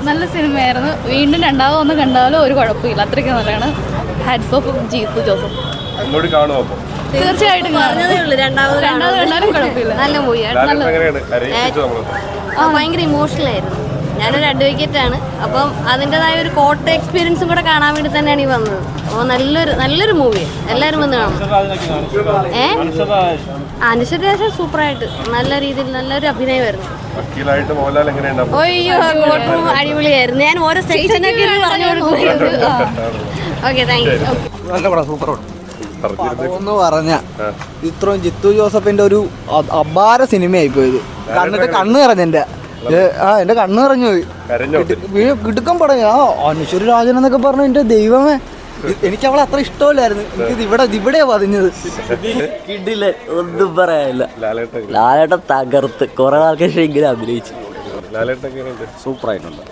നല്ല സിനിമയായിരുന്നു. വീണ്ടും രണ്ടാമത് ഒന്ന് കണ്ടാലും ഒരു കുഴപ്പമില്ല, അത്രയ്ക്ക് നല്ലതാണ്. Hats off Jeethu Joseph. തീർച്ചയായിട്ടും രണ്ടാമത് കണ്ടാലും കുഴപ്പമില്ല, നല്ല മൂവിയാണ്. ഭയങ്കര ഇമോഷണൽ ആയിരുന്നു. ഞാനൊരു അഡ്വക്കേറ്റാണ്, അപ്പം അതിൻ്റെതായ ഒരു കോർട്ട് എക്സ്പീരിയൻസും കൂടെ കാണാൻ വേണ്ടി തന്നെയാണ് ഈ വന്നത്. അപ്പോൾ നല്ലൊരു മൂവിയാണ്, എല്ലാവരും വന്ന് കാണും. അനുശ്വര സൂപ്പറായിട്ട് നല്ല രീതിയിൽ നല്ലൊരു അഭിനയമായിരുന്നു. അയ്യോ കോർട്ട് റൂം അടിപൊളിയായിരുന്നു. ഞാൻ ഓരോ സെക്ഷനൊക്കെ പറഞ്ഞു കൊടുക്കുമായിരുന്നു. Okay, thank you. നല്ല പടം, സൂപ്പർ പടം. ഒന്ന് പറഞ്ഞ ഇത്രയും ജിത്തു ജോസഫിന്റെ ഒരു അപാര സിനിമയായി പോയത്. കണ്ടിട്ട് കണ്ണ് നിറഞ്ഞെന്റെ എന്റെ കണ്ണ് നിറഞ്ഞു പോയി. കിടുക്കം പടം. അനുശ്വര രാജൻ എന്നൊക്കെ പറഞ്ഞു, എന്റെ ദൈവമേ, എനിക്ക് അവളെ അത്ര ഇഷ്ടമല്ലായിരുന്നു. എനിക്ക് ഇവിടെയാ പതിഞ്ഞത്. ഒന്നും പറയാനില്ല. ലാലേട്ടൻ തകർത്ത് കുറെ ആൾക്കാർ ഇങ്ങനെ അഭിനയിച്ചു. സൂപ്പറായിട്ടുണ്ട്.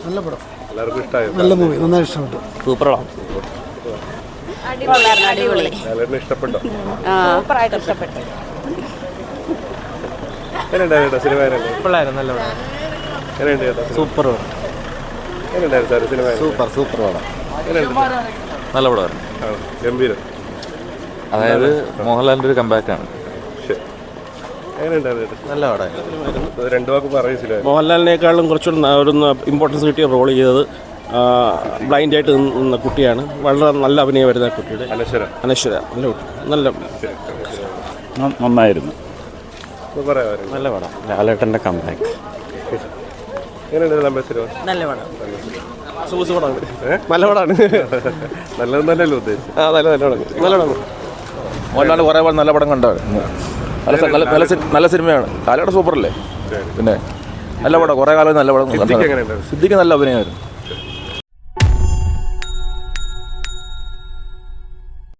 നല്ല പടം, നല്ല മൂവി, നന്നായി ഇഷ്ടപ്പെട്ടു. സൂപ്പർ പടം. ഇഷ്ടപ്പെട്ടോ? സൂപ്പറായിട്ട് ഇഷ്ടപ്പെട്ടു. സൂപ്പർ സൂപ്പർ പടം. നല്ല പടമായിരുന്നു, ഗംഭീരം. അതായത് മോഹൻലാലിന്റെ ഒരു കമ്പാക്റ്റാണ്. നല്ല പടമായിരുന്നു. രണ്ടു വാക്ക് പറയില്ല. മോഹൻലാലിനേക്കാളും കുറച്ചുകൂടി ഒരു ഇമ്പോർട്ടൻസ് കിട്ടിയ റോൾ ചെയ്തത് ബ്ലൈൻഡായിട്ട് നിന്ന കുട്ടിയാണ്. വളരെ നല്ല അഭിനയം വരുന്ന കുട്ടിയുടെ അനശ്വര. നല്ല കുട്ടി, നല്ല നന്നായിരുന്നു. നല്ല പടം. ലാലേട്ടന്റെ കമ്പാക്ട്. നല്ല പടം. നല്ല പടമാണ്. നല്ലതെന്നല്ലോ ഉദ്ദേശിച്ചു. നല്ല പടം. മോഹൻലാൽ കുറേ നല്ല പടം കണ്ടായിരുന്നു. നല്ല സിനിമയാണ്. ലാലേട്ടൻ സൂപ്പറല്ലേ. പിന്നെ നല്ല പടം, കുറേ കാലം നല്ല പടം. സിദ്ദിഖ് നല്ല അഭിനയമായിരുന്നു.